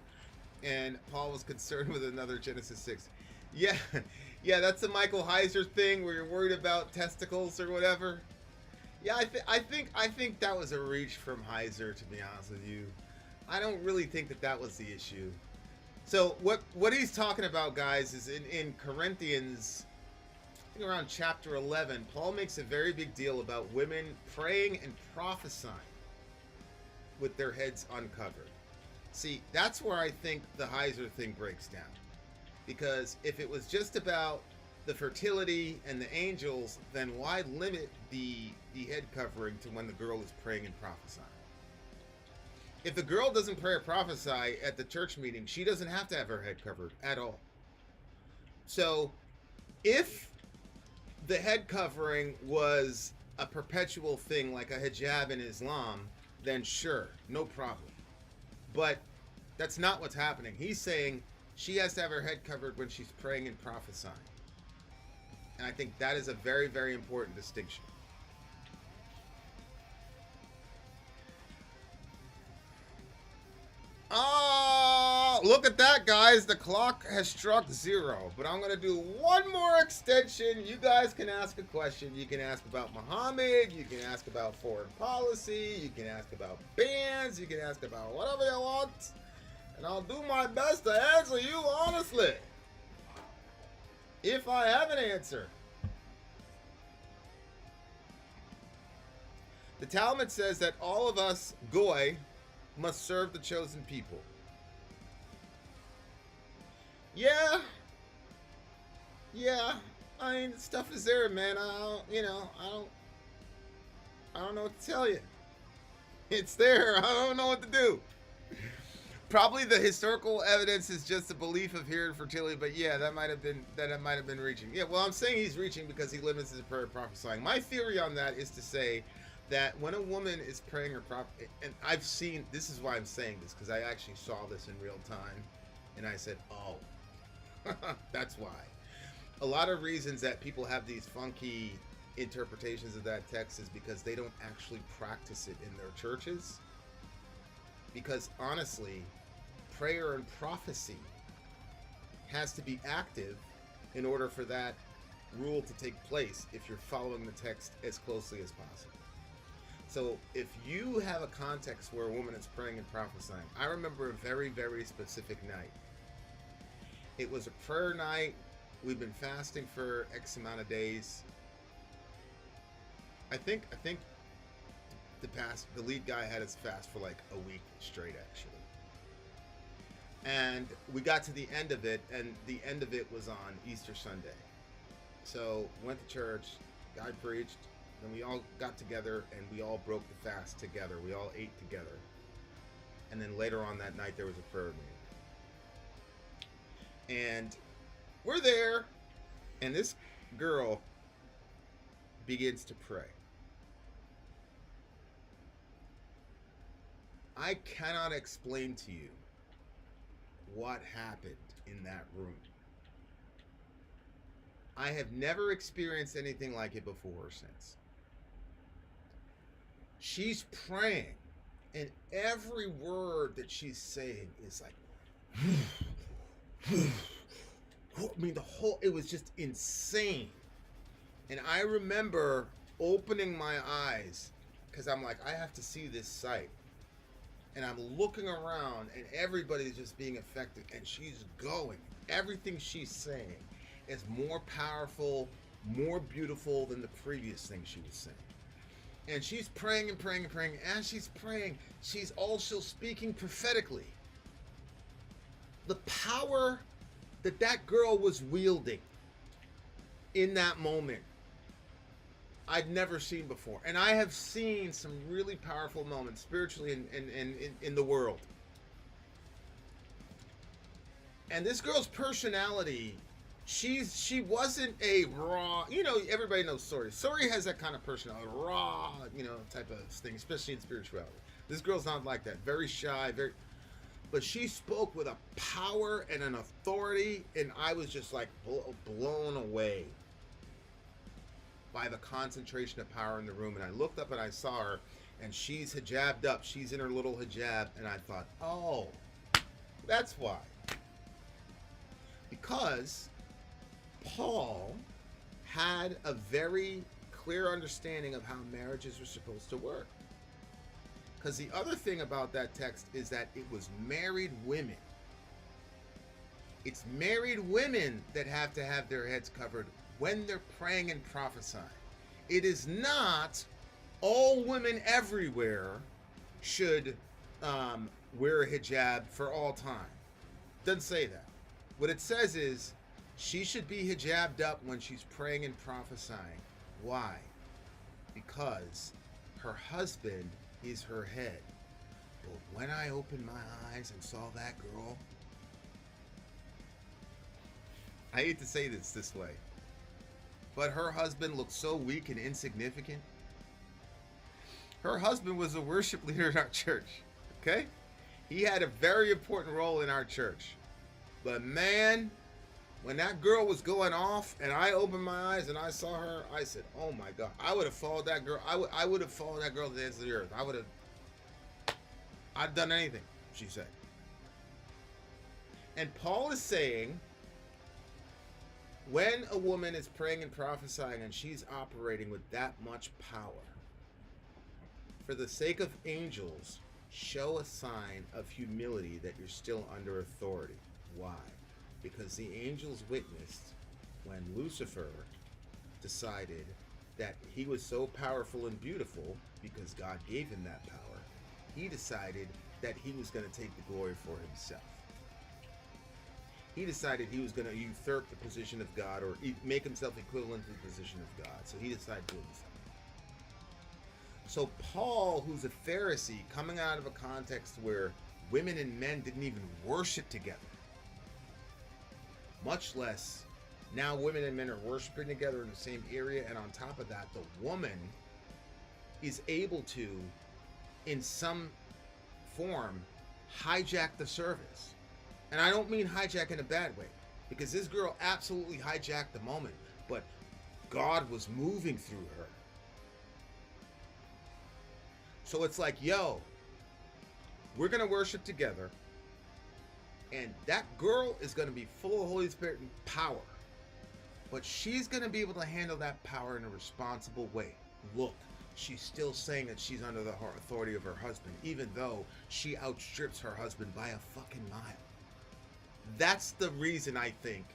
Speaker 1: and Paul was concerned with another Genesis 6. Yeah, yeah, that's the Michael Heiser thing where you're worried about testicles or whatever. Yeah, I think that was a reach from Heiser, to be honest with you. I don't really think that was the issue. So what he's talking about, guys, is in Corinthians, I think around chapter 11, Paul makes a very big deal about women praying and prophesying with their heads uncovered. See, that's where I think the Heiser thing breaks down. Because if it was just about the fertility and the angels, then why limit the head covering to when the girl is praying and prophesying? If the girl doesn't pray or prophesy at the church meeting, she doesn't have to have her head covered at all. So, if the head covering was a perpetual thing like a hijab in Islam, then sure, no problem. But that's not what's happening. He's saying she has to have her head covered when she's praying and prophesying. And I think that is a very, very important distinction. Oh, look at that, guys. The clock has struck 0. But I'm going to do one more extension. You guys can ask a question. You can ask about Muhammad. You can ask about foreign policy. You can ask about bans. You can ask about whatever you want. And I'll do my best to answer you honestly, if I have an answer. The Talmud says that all of us, goy, must serve the chosen people. Yeah. I mean, stuff is there, man. I don't know what to tell you. It's there. I don't know what to do. Probably the historical evidence is just the belief of hearing fertility, but yeah, that might have been reaching. Yeah, well, I'm saying he's reaching because he limits his prayer prophesying. My theory on that is to say that when a woman is praying or and I've seen, this is why I'm saying this, because I actually saw this in real time, and I said, oh, that's why. A lot of reasons that people have these funky interpretations of that text is because they don't actually practice it in their churches. Because honestly, prayer and prophecy has to be active in order for that rule to take place if you're following the text as closely as possible. So if you have a context where a woman is praying and prophesying, I remember a very, very specific night. It was a prayer night. We've been fasting for X amount of days. I think the lead guy had us fast for like a week straight, actually. And we got to the end of it, and the end of it was on Easter Sunday. So went to church, guy preached, then we all got together and we all broke the fast together. We all ate together. And then later on that night there was a prayer meeting. And we're there, and this girl begins to pray. I cannot explain to you what happened in that room. I have never experienced anything like it before or since. She's praying, and every word that she's saying is like, I mean, it was just insane. And I remember opening my eyes, because I'm like, I have to see this sight. And I'm looking around, and everybody's just being affected, and she's going. Everything she's saying is more powerful, more beautiful than the previous thing she was saying. And she's praying and praying and praying. As she's praying, she's also speaking prophetically. The power that girl was wielding in that moment, I'd never seen before. And I have seen some really powerful moments spiritually in the world. And this girl's personality, she wasn't a raw, everybody knows Sori. Sori has that kind of personality, raw, type of thing, especially in spirituality. This girl's not like that. Very shy, but she spoke with a power and an authority, and I was just like blown away by the concentration of power in the room. And I looked up and I saw her, and she's hijabbed up. She's in her little hijab, and I thought, oh, that's why. Because Paul had a very clear understanding of how marriages were supposed to work. Because the other thing about that text is that it was married women. It's married women that have to have their heads covered when they're praying and prophesying. It is not all women everywhere should wear a hijab for all time. Doesn't say that. What it says is she should be hijabbed up when she's praying and prophesying. Why? Because her husband is her head. But when I opened my eyes and saw that girl, I hate to say this way, but her husband looked so weak and insignificant. Her husband was a worship leader in our church, okay? He had a very important role in our church. But man, when that girl was going off and I opened my eyes and I saw her, I said, oh my God, I would have followed that girl. I would have followed that girl to the ends of the earth. I'd done anything, she said. And Paul is saying, when a woman is praying and prophesying and she's operating with that much power, for the sake of angels, show a sign of humility that you're still under authority. Why? Because the angels witnessed when Lucifer decided that he was so powerful and beautiful because God gave him that power. He decided that he was going to take the glory for himself. He decided he was going to usurp the position of God or make himself equivalent to the position of God. So he decided to do himself. So Paul, who's a Pharisee, coming out of a context where women and men didn't even worship together, much less now women and men are worshiping together in the same area, and on top of that, the woman is able to, in some form, hijack the service. And I don't mean hijack in a bad way, because this girl absolutely hijacked the moment, but God was moving through her. So it's like, yo, we're going to worship together, and that girl is going to be full of Holy Spirit and power. but she's going to be able to handle that power in a responsible way. Look, she's still saying that she's under the authority of her husband, even though she outstrips her husband by a fucking mile. That's the reason I think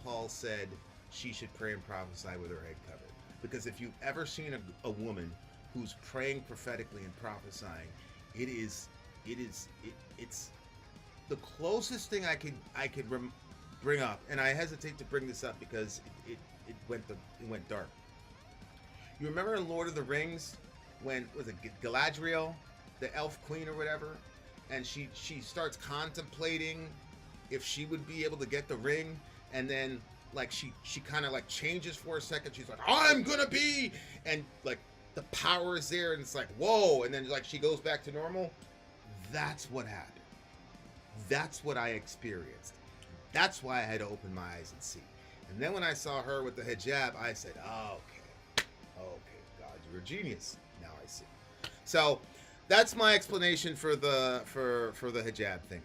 Speaker 1: Paul said she should pray and prophesy with her head covered. Because if you've ever seen a woman who's praying prophetically and prophesying, it's the closest thing I could bring up, and I hesitate to bring this up because it went dark. You remember in Lord of the Rings when was it Galadriel, the elf queen or whatever, and she starts contemplating if she would be able to get the ring, and then like she kind of like changes for a second. She's like, I'm gonna be, and like the power is there, and it's like whoa, and then like she goes back to normal. That's what happened. That's what I experienced. That's why I had to open my eyes and see. And then when I saw her with the hijab, I said, oh, okay, God, you're a genius. Now I see. So that's my explanation for the hijab thing.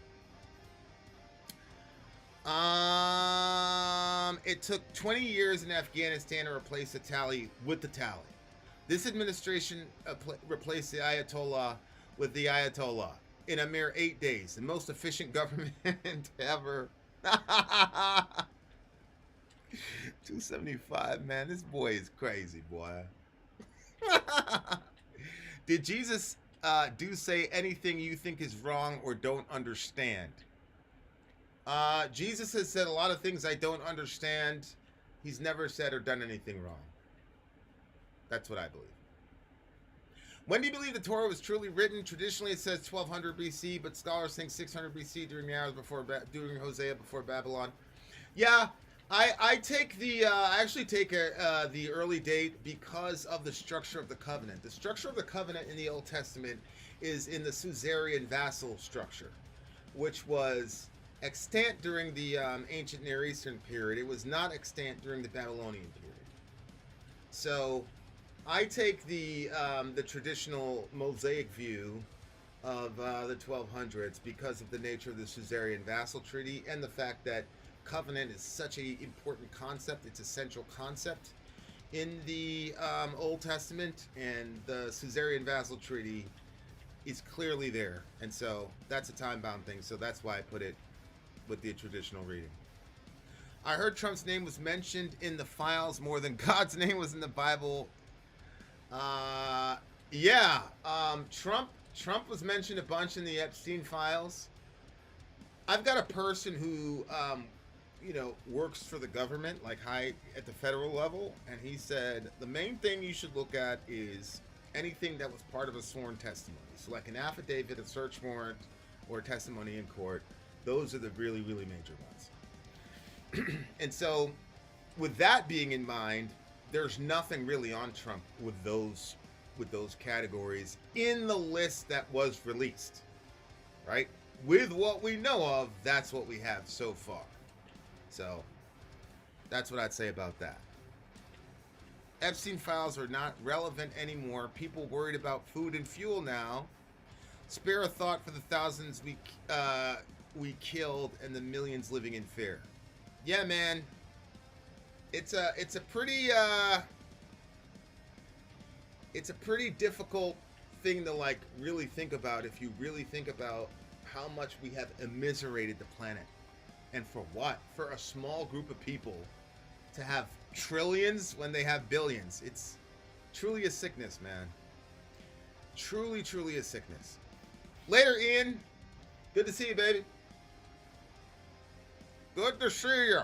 Speaker 1: It took 20 years in Afghanistan to replace the tally with the tally. This administration replaced the Ayatollah with the Ayatollah in a mere 8 days. The most efficient government ever. 275, man. This boy is crazy, boy. Did Jesus do say anything you think is wrong or don't understand? Jesus has said a lot of things I don't understand. He's never said or done anything wrong. That's what I believe. When do you believe the Torah was truly written? Traditionally, it says 1200 BC, but scholars think 600 BC during the hours during Hosea before Babylon. Yeah, I take the I actually take the early date because of the structure of the covenant. The structure of the covenant in the Old Testament is in the Suzerain vassal structure, which was extant during the ancient Near Eastern period. It was not extant during the Babylonian period. So I take the traditional Mosaic view of the 1200s because of the nature of the Suzerain vassal treaty and the fact that covenant is such an important concept. It's a central concept in the Old Testament, and the Suzerain vassal treaty is clearly there. And so that's a time-bound thing. So that's why I put it with the traditional reading. I heard Trump's name was mentioned in the files more than God's name was in the Bible. Trump was mentioned a bunch in the Epstein files. I've got a person who, works for the government, like high at the federal level, and he said the main thing you should look at is anything that was part of a sworn testimony. So like an affidavit, a search warrant, or a testimony in court. Those are the really, really major ones. And so with that being in mind, there's nothing really on Trump with those categories in the list that was released, right? With what we know of, that's what we have so far. So that's what I'd say about that. Epstein files are not relevant anymore. People worried about food and fuel now. Spare a thought for the thousands we killed and the millions living in fear. Yeah, man. It's a pretty difficult thing to like really think about if you really think about how much we have immiserated the planet. And for what? For a small group of people to have trillions when they have billions. It's truly a sickness, man. Truly, truly a sickness. Later, Ian. Good to see you, baby. Good to see you.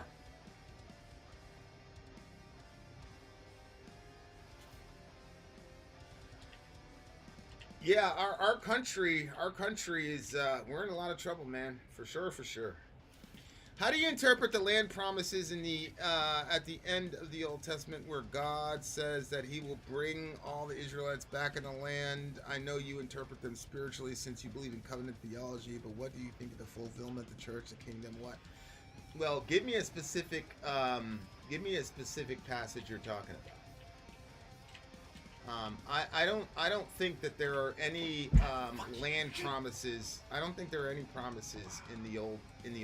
Speaker 1: Yeah, our country is we're in a lot of trouble, man. For sure. How do you interpret the land promises in the at the end of the Old Testament where God says that he will bring all the Israelites back in the land? I know you interpret them spiritually since you believe in covenant theology, but what do you think of the fulfillment, the church, the kingdom, what? Well, give me a specific passage you're talking about. I don't think that there are any land promises. I don't think there are any promises in the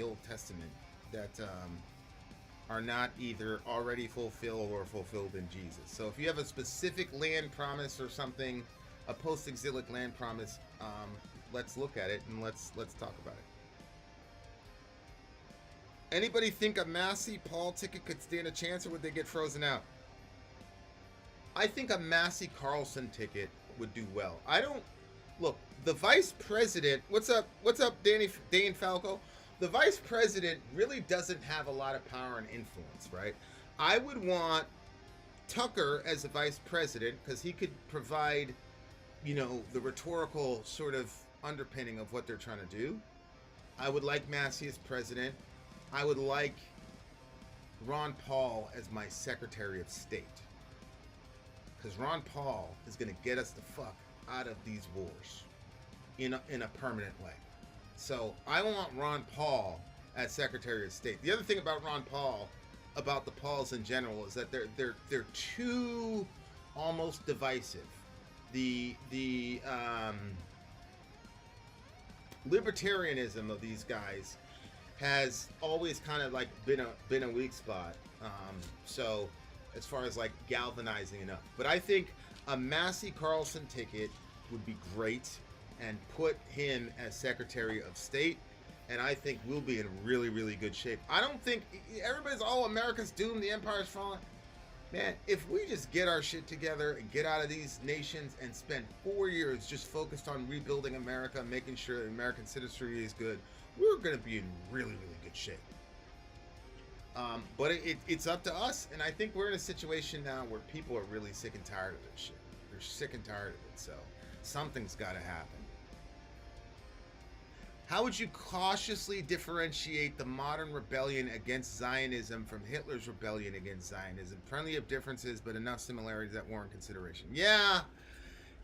Speaker 1: Old Testament are not either already fulfilled or fulfilled in Jesus. So if you have a specific land promise or something, a post-exilic land promise, let's look at it and let's talk about it. Anybody think a Massey Paul ticket could stand a chance, or would they get frozen out? I think a Massey Carlson ticket would do well. I don't look. The vice president. What's up? What's up, Dane Falco? The vice president really doesn't have a lot of power and influence, right? I would want Tucker as the vice president because he could provide, the rhetorical sort of underpinning of what they're trying to do. I would like Massey as president. I would like Ron Paul as my Secretary of State. Because Ron Paul is going to get us the fuck out of these wars in a permanent way. So I want Ron Paul as Secretary of State. The other thing about Ron Paul, about the Pauls in general, is that they're too almost divisive. The libertarianism of these guys has always kind of like been a weak spot. So as far as like galvanizing enough, but I think a Massey Carlson ticket would be great, and put him as Secretary of State, and I think we'll be in really, really good shape. I don't think everybody's, America's doomed, the empire's fallen. Man, if we just get our shit together and get out of these nations and spend 4 years just focused on rebuilding America, making sure the American citizenry is good, we're going to be in really, really good shape. But it's up to us, and I think we're in a situation now where people are really sick and tired of this shit. They're sick and tired of it, so something's got to happen. How would you cautiously differentiate the modern rebellion against Zionism from Hitler's rebellion against Zionism? Plenty of differences, but enough similarities that warrant consideration. Yeah,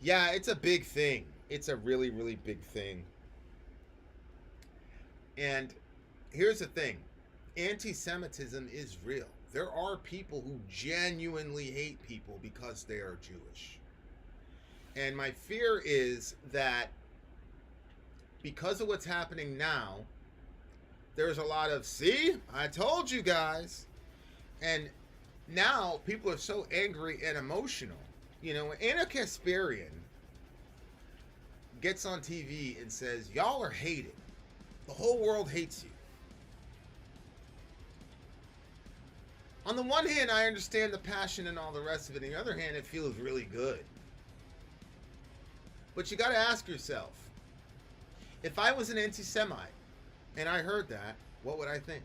Speaker 1: it's a big thing. It's a really, really big thing. And here's the thing. Anti-Semitism is real. There are people who genuinely hate people because they are Jewish. And my fear is that because of what's happening now, there's a lot of, see, I told you guys. And now people are so angry and emotional. When Anna Kasparian gets on TV and says, y'all are hated. The whole world hates you. On the one hand, I understand the passion and all the rest of it. On the other hand, it feels really good. But you got to ask yourself, if I was an anti-Semite and I heard that, what would I think?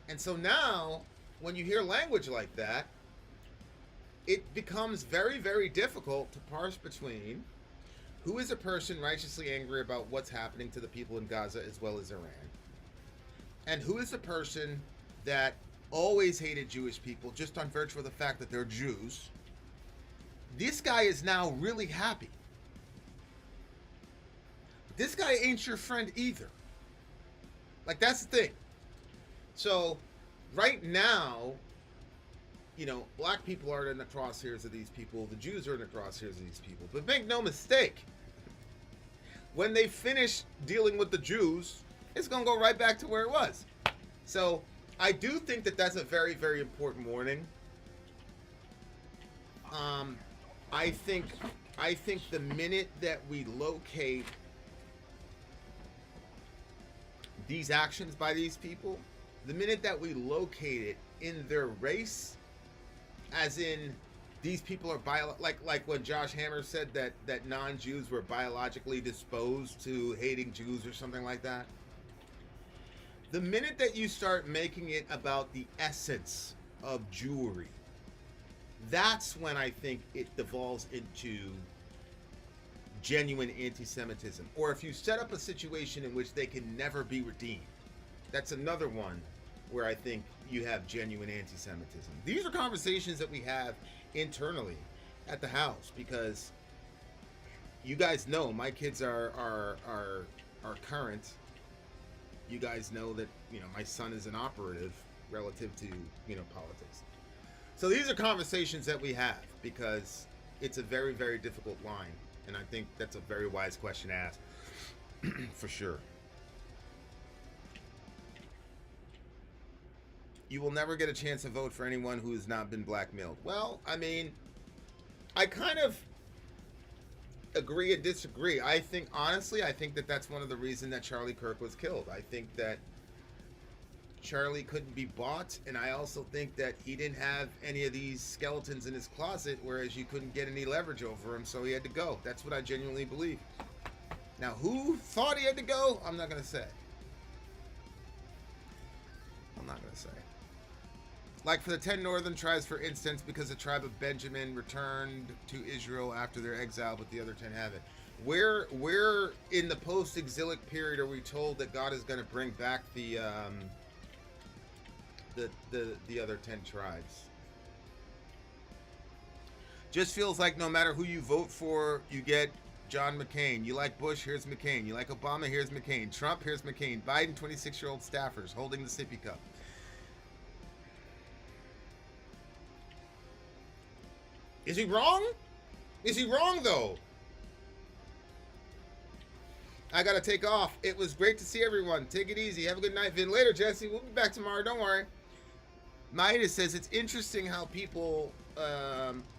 Speaker 1: And so now, when you hear language like that, it becomes very, very difficult to parse between who is a person righteously angry about what's happening to the people in Gaza as well as Iran, and who is a person that always hated Jewish people just on virtue of the fact that they're Jews. This guy is now really happy. This guy ain't your friend either. Like, that's the thing. So, right now, black people are in the crosshairs of these people. The Jews are in the crosshairs of these people. But make no mistake, when they finish dealing with the Jews, it's going to go right back to where it was. So, I do think that that's a very, very important warning. I think the minute that we locate these actions by these people, the minute that we locate it in their race, as in these people are like when Josh Hammer said that non-Jews were biologically disposed to hating Jews or something like that. The minute that you start making it about the essence of Jewry, that's when I think it devolves into genuine anti-Semitism. Or if you set up a situation in which they can never be redeemed, that's another one where I think you have genuine anti-Semitism. These are conversations that we have internally at the house, because you guys know my kids are current. You guys know that my son is an operative relative to politics. So these are conversations that we have, because it's a very, very difficult line, and I think that's a very wise question to ask. For sure. you will never get a chance to vote for anyone who has not been blackmailed. Well, I mean, I kind of agree and disagree. I think, honestly, I think that that's one of the reasons that Charlie Kirk was killed. I think that Charlie couldn't be bought, and I also think that he didn't have any of these skeletons in his closet, whereas you couldn't get any leverage over him, so he had to go. That's what I genuinely believe. Now, who thought he had to go? I'm not going to say. I'm not going to say. Like for the 10 northern tribes, for instance, because the tribe of Benjamin returned to Israel after their exile, but the other 10 haven't. Where in the post-exilic period are we told that God is going to bring back the other 10 tribes? Just feels like no matter who you vote for, you get John McCain. You like Bush, here's McCain. You like Obama, here's McCain. Trump, here's McCain. Biden, 26-year-old staffers holding the sippy cup. Is he wrong? Is he wrong, though? I gotta take off. It was great to see everyone. Take it easy. Have a good night, Vin. Later, Jesse. We'll be back tomorrow. Don't worry. Maida says it's interesting how people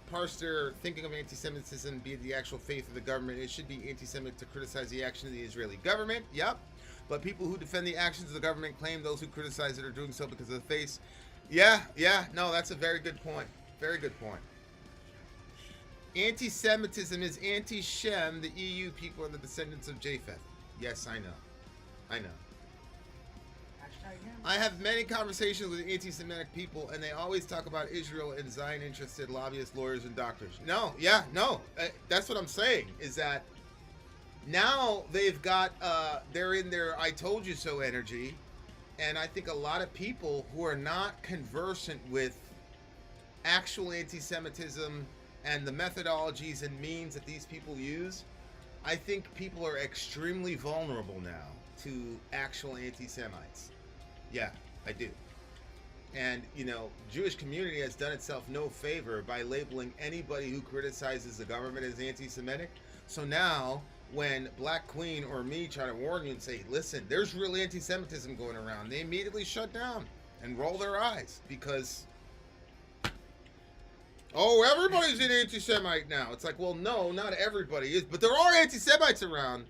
Speaker 1: parse their thinking of anti-Semitism be the actual faith of the government. It should be anti-Semitic to criticize the action of the Israeli government. Yep. But people who defend the actions of the government claim those who criticize it are doing so because of the face. Yeah. No, that's a very good point. Very good point. Anti-Semitism is anti-Shem. The EU people are the descendants of Japheth. Yes, I know. I have many conversations with anti-Semitic people, and they always talk about Israel and Zion-interested lobbyists, lawyers, and doctors. No. That's what I'm saying, is that now they've got, they're in their I told you so energy, and I think a lot of people who are not conversant with actual anti-Semitism and the methodologies and means that these people use, I think people are extremely vulnerable now to actual anti-Semites. Yeah, I do. And, Jewish community has done itself no favor by labeling anybody who criticizes the government as anti-Semitic. So now, when Black Queen or me try to warn you and say, listen, there's real anti-Semitism going around, they immediately shut down and roll their eyes because... oh, everybody's an anti-Semite now. It's like, well, no, not everybody is, but there are anti-Semites around.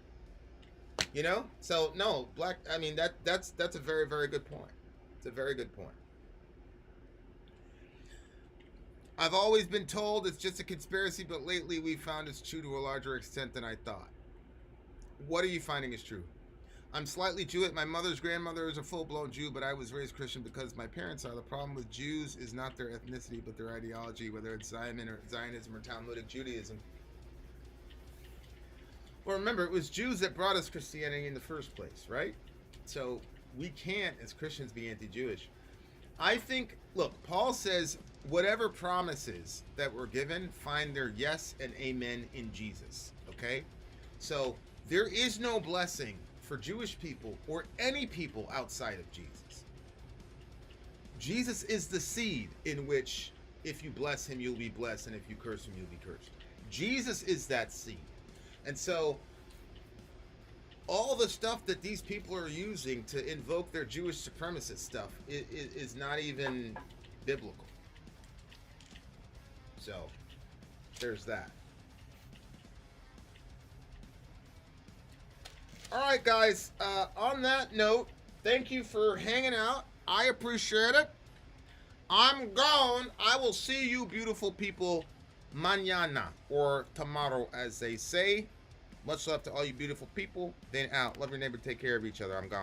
Speaker 1: So no, that's a very, very good point. It's a very good point. I've always been told it's just a conspiracy, but lately we found it's true to a larger extent than I thought. What are you finding is true? I'm slightly Jewish. My mother's grandmother is a full-blown Jew, but I was raised Christian because my parents are. The problem with Jews is not their ethnicity, but their ideology, whether it's Zionism or Talmudic Judaism. Well, remember, it was Jews that brought us Christianity in the first place, right? So we can't, as Christians, be anti-Jewish. I think, look, Paul says, whatever promises that were given, find their yes and amen in Jesus, okay? So there is no blessing for Jewish people or any people outside of Jesus. Jesus is the seed in which if you bless him, you'll be blessed, and if you curse him, you'll be cursed. Jesus is that seed. And so all the stuff that these people are using to invoke their Jewish supremacist stuff is not even biblical. So there's that. All right, guys. On that note, thank you for hanging out. I appreciate it. I'm gone. I will see you beautiful people mañana, or tomorrow, as they say. Much love to all you beautiful people. Then out. Love your neighbor. Take care of each other. I'm gone.